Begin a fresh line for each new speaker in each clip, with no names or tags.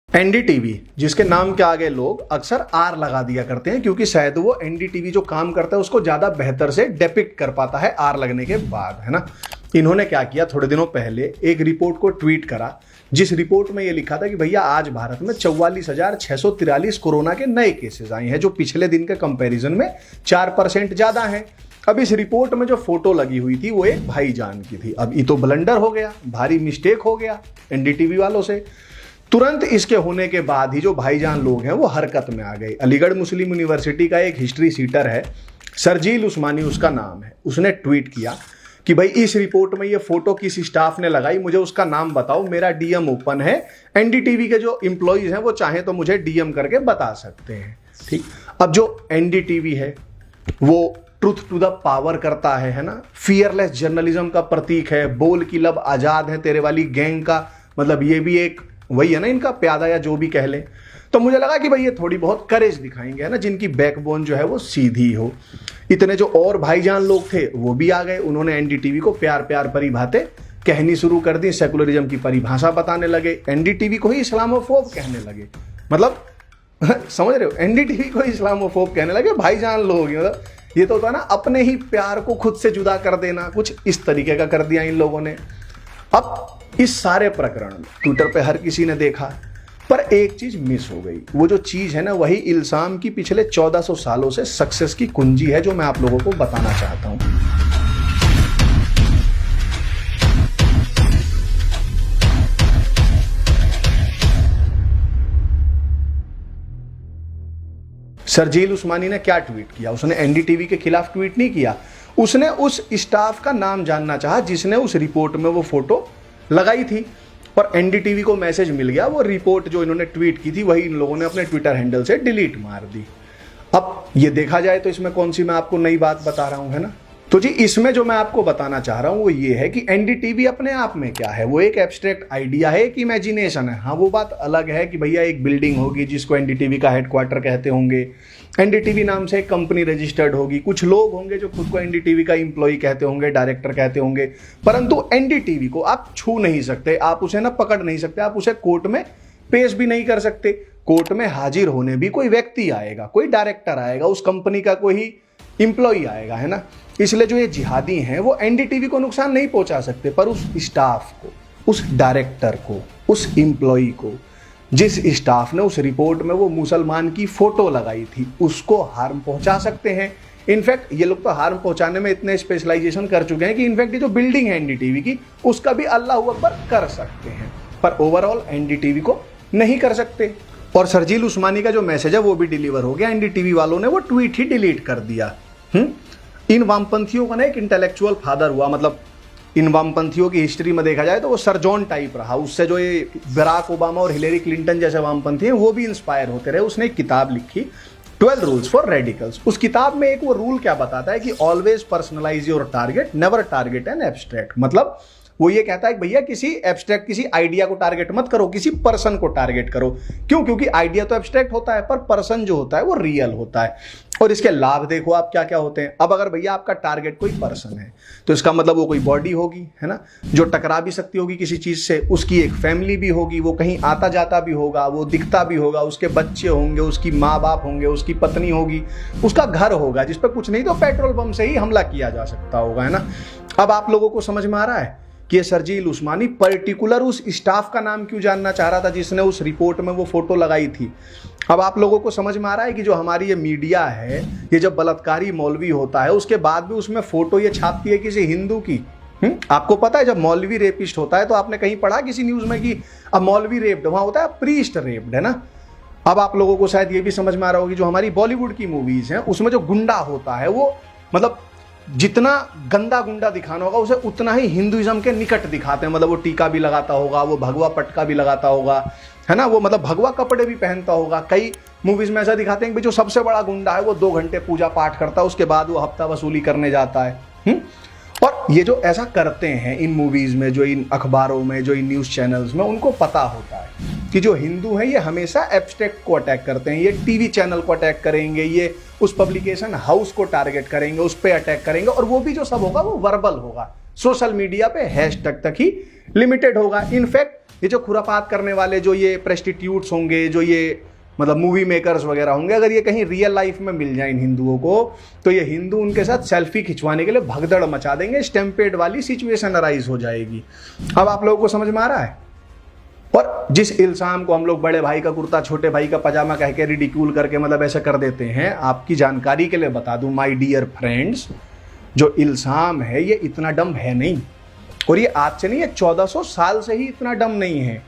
NDTV जिसके नाम के आगे लोग अक्सर आर लगा दिया करते हैं क्योंकि शायद वो एनडीटीवी जो काम करता है उसको ज्यादा बेहतर से डिपिक्ट कर पाता है आर लगने के बाद, है ना। इन्होंने क्या किया, थोड़े दिनों पहले एक रिपोर्ट को ट्वीट करा जिस रिपोर्ट में ये लिखा था कि भैया आज भारत में 44,643 कोरोना के नए केसेस आए हैं जो पिछले दिन के कंपैरिजन में 4% ज्यादा हैं। अब इस रिपोर्ट में जो फोटो लगी हुई थी वो एक भाईजान की थी। अब ये तो ब्लंडर हो गया, भारी मिस्टेक हो गया एनडीटीवी वालों से। तुरंत इसके होने के बाद ही जो भाईजान लोग हैं वो हरकत में आ गए। अलीगढ़ मुस्लिम यूनिवर्सिटी का एक हिस्ट्री सीटर है, सरजील उस्मानी उसका नाम है, उसने ट्वीट किया कि भाई इस रिपोर्ट में ये फोटो किस स्टाफ ने लगाई, मुझे उसका नाम बताओ, मेरा डीएम ओपन है। एनडीटीवी के जो एम्प्लॉइज हैं वो चाहे तो मुझे डीएम करके बता सकते हैं। ठीक, अब जो एनडीटीवी है वो ट्रूथ टू द पावर करता है ना, फियरलेस जर्नलिज्म का प्रतीक है, बोल की लब आजाद है तेरे वाली गैंग का, मतलब ये भी एक वही है ना इनका प्यादा या जो भी कह ले। तो मुझे लगा कि भाई ये थोड़ी बहुत करेज दिखाएंगे, है ना, जिनकी बैकबोन जो है वो सीधी हो। इतने जो और भाईजान लोग थे वो भी आ गए, उन्होंने एनडीटीवी को प्यार प्यार भरी बातें कहनी शुरू कर दी, सेकुलरिज्म की परिभाषा बताने लगे, एनडीटीवी को ही इस्लामोफोब कहने लगे। मतलब समझ रहे हो, एनडीटीवी को इस्लामोफोब कहने लगे भाईजान लोग। मतलब ये तो होता ना अपने ही प्यार को खुद से जुदा कर देना, कुछ इस तरीके का कर दिया इन लोगों ने। अब इस सारे प्रकरण में ट्विटर पे हर किसी ने देखा, पर एक चीज मिस हो गई। वो जो चीज है ना वही इल्जाम की पिछले 1400 सालों से सक्सेस की कुंजी है जो मैं आप लोगों को बताना चाहता हूं। सरजील उस्मानी ने क्या ट्वीट किया, उसने एनडीटीवी के खिलाफ ट्वीट नहीं किया, उसने उस स्टाफ का नाम जानना चाहा जिसने उस रिपोर्ट में वो फोटो लगाई थी। और एनडीटीवी को मैसेज मिल गया, वो रिपोर्ट जो इन्होंने ट्वीट की थी वही इन लोगों ने अपने ट्विटर हैंडल से डिलीट मार दी। अब ये देखा जाए तो इसमें कौन सी मैं आपको नई बात बता रहा हूं, है ना। तो जी इसमें जो मैं आपको बताना चाह रहा हूं वो ये है कि एनडीटीवी अपने आप में क्या है, वो एक एब्स्ट्रैक्ट आइडिया है, एक इमेजिनेशन है। हाँ वो बात अलग है कि भैया एक बिल्डिंग होगी जिसको एनडीटीवी का हेडक्वार्टर कहते होंगे, एनडीटीवी नाम से एक कंपनी रजिस्टर्ड होगी, कुछ लोग होंगे जो खुद को एनडीटीवी का एम्प्लॉय कहते होंगे, डायरेक्टर कहते होंगे, परंतु एनडीटीवी को आप छू नहीं सकते, आप उसे ना पकड़ नहीं सकते, आप उसे कोर्ट में पेश भी नहीं कर सकते। कोर्ट में हाजिर होने भी कोई व्यक्ति आएगा, कोई डायरेक्टर आएगा, उस कंपनी का कोई इंप्लॉई आएगा, है ना। इसलिए जो ये जिहादी हैं वो एनडीटीवी को नुकसान नहीं पहुंचा सकते, पर उस स्टाफ को, उस डायरेक्टर को, उस इंप्लॉई को, जिस स्टाफ ने उस रिपोर्ट में वो मुसलमान की फोटो लगाई थी, उसको हार्म पहुंचा सकते हैं। इनफैक्ट ये लोग तो हार्म पहुंचाने में इतने स्पेशलाइजेशन कर चुके हैं कि इनफैक्ट ये जो बिल्डिंग है एनडीटीवी की उसका भी अल्लाह अकबर कर सकते हैं, पर ओवरऑल एनडीटीवी को नहीं कर सकते। और सरजील उस्मानी का जो मैसेज है वो भी डिलीवर हो गया, एनडीटीवी वालों ने वो ट्वीट ही डिलीट कर दिया। इन वामपंथियों का ना एक इंटेलेक्चुअल फादर हुआ, मतलब इन वामपंथियों की हिस्ट्री में देखा जाए तो वो सर जॉन टाइप रहा, उससे जो ये बराक ओबामा और हिलेरी क्लिंटन जैसे वामपंथी हैं वो भी इंस्पायर होते रहे। उसने एक किताब लिखी 12 रूल्स फॉर रेडिकल्स। उस किताब में एक वो रूल क्या बताता है कि always personalize your target, never target an abstract. मतलब वो ये कहता है कि भैया किसी एब्स्ट्रैक्ट, किसी आइडिया को टारगेट मत करो, किसी पर्सन को टारगेट करो। क्यों? क्योंकि आइडिया तो एब्स्ट्रैक्ट होता है पर पर्सन जो होता है वो रियल होता है। और इसके लाभ देखो आप क्या क्या होते हैं। अब अगर भैया आपका टारगेट कोई पर्सन है तो इसका मतलब वो कोई बॉडी होगी, है ना, जो टकरा भी सकती होगी किसी चीज से, उसकी एक फैमिली भी होगी, वो कहीं आता जाता भी होगा, वो दिखता भी होगा, उसके बच्चे होंगे, उसकी माँ बाप होंगे, उसकी पत्नी होगी, उसका घर होगा जिस पर कुछ नहीं तो पेट्रोल पंप से ही हमला किया जा सकता होगा, है ना। अब आप लोगों को समझ में आ रहा है कि ये सरजील उस्मानी पर्टिकुलर उस स्टाफ का नाम क्यों जानना चाह रहा था जिसने उस रिपोर्ट में वो फोटो लगाई थी। अब आप लोगों को समझ में आ रहा है कि जो हमारी ये मीडिया है, ये जब बलात्कारी मौलवी होता है उसके बाद भी उसमें फोटो ये छापती है किसी हिंदू की। आपको पता है जब मौलवी रेपिस्ट होता है तो आपने कहीं पढ़ा किसी न्यूज में कि अब मौलवी रेप्ड, वहां होता है प्रीस्ट रेप्ड, है ना। अब आप लोगों को शायद ये भी समझ में आ रहा होगी जो हमारी बॉलीवुड की मूवीज हैं उसमें जो गुंडा होता है वो मतलब जितना गंदा गुंडा दिखाना होगा उसे उतना ही हिंदुइज्म के निकट दिखाते हैं। मतलब वो टीका भी लगाता होगा, वो भगवा पटका भी लगाता होगा, है ना, वो मतलब भगवा कपड़े भी पहनता होगा। कई मूवीज में ऐसा दिखाते हैं कि जो सबसे बड़ा गुंडा है वो 2 घंटे पूजा पाठ करता है, उसके बाद वो हफ्ता वसूली करने जाता है। और ये जो ऐसा करते हैं इन मूवीज में, जो इन अखबारों में, जो इन न्यूज चैनल्स में, उनको पता होता है कि जो हिंदू हैं ये हमेशा एब्स्ट्रैक्ट को अटैक करते हैं, ये टीवी चैनल को अटैक करेंगे, ये उस पब्लिकेशन हाउस को टारगेट करेंगे, उस पर अटैक करेंगे, और वो भी जो सब होगा वो वर्बल होगा, सोशल मीडिया पे हैशटैग तक ही लिमिटेड होगा। इनफैक्ट ये जो खुरापात करने वाले जो ये प्रेस्टिट्यूट्स होंगे, जो ये मतलब मूवी मेकर्स वगैरह होंगे, अगर ये कहीं रियल लाइफ में मिल जाए इन हिंदुओं को, तो ये हिंदू उनके साथ सेल्फी खिंचवाने के लिए भगदड़ मचा देंगे, स्टैम्पेड वाली सिचुएशन अराइज हो जाएगी। अब आप लोगों को समझ में आ रहा है। और जिस इल्जाम को हम लोग बड़े भाई का कुर्ता छोटे भाई का पजामा कह के रिडिक्यूल करके मतलब ऐसे कर देते हैं, आपकी जानकारी के लिए बता दूं माय डियर फ्रेंड्स, जो इल्जाम है ये इतना डम है नहीं, और ये आज से नहीं, ये 1400 साल से ही इतना डम नहीं है।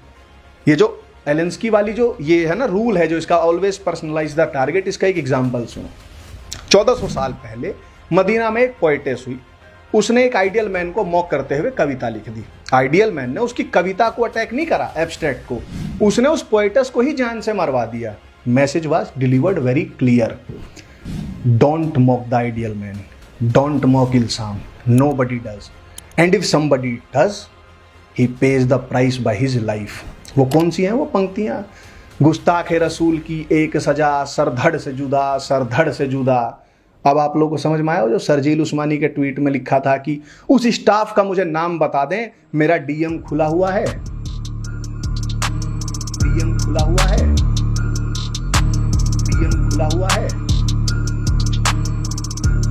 ये जो एलेंस्की वाली जो ये है ना रूल है, जो इसका ऑलवेज पर्सनलाइज द टारगेट, इसका एक एग्जाम्पल सुनो। 1400 साल पहले मदीना में एक पोएटेस हुई, उसने एक आइडियल मैन को मॉक करते हुए कविता लिख दी। आइडियल मैन ने उसकी कविता को अटैक नहीं करा, एब्स्ट्रैक्ट को, उसने उस पोएटेस को ही जान से मरवा दिया। Message was delivered very clear, don't mock the ideal man, don't mock इल्जाम, nobody does, and if somebody does he pays the price by his life. वो कौन सी हैं वो पंक्तियां? गुस्ताख रसूल की एक सजा, सरधड़ से जुदा, सरधड़ से जुदा। अब आप लोगों को समझ में आया जो सरजील उस्मानी के ट्वीट में लिखा था कि उस स्टाफ का मुझे नाम बता दें, मेरा डीएम खुला हुआ है, डीएम खुला हुआ है।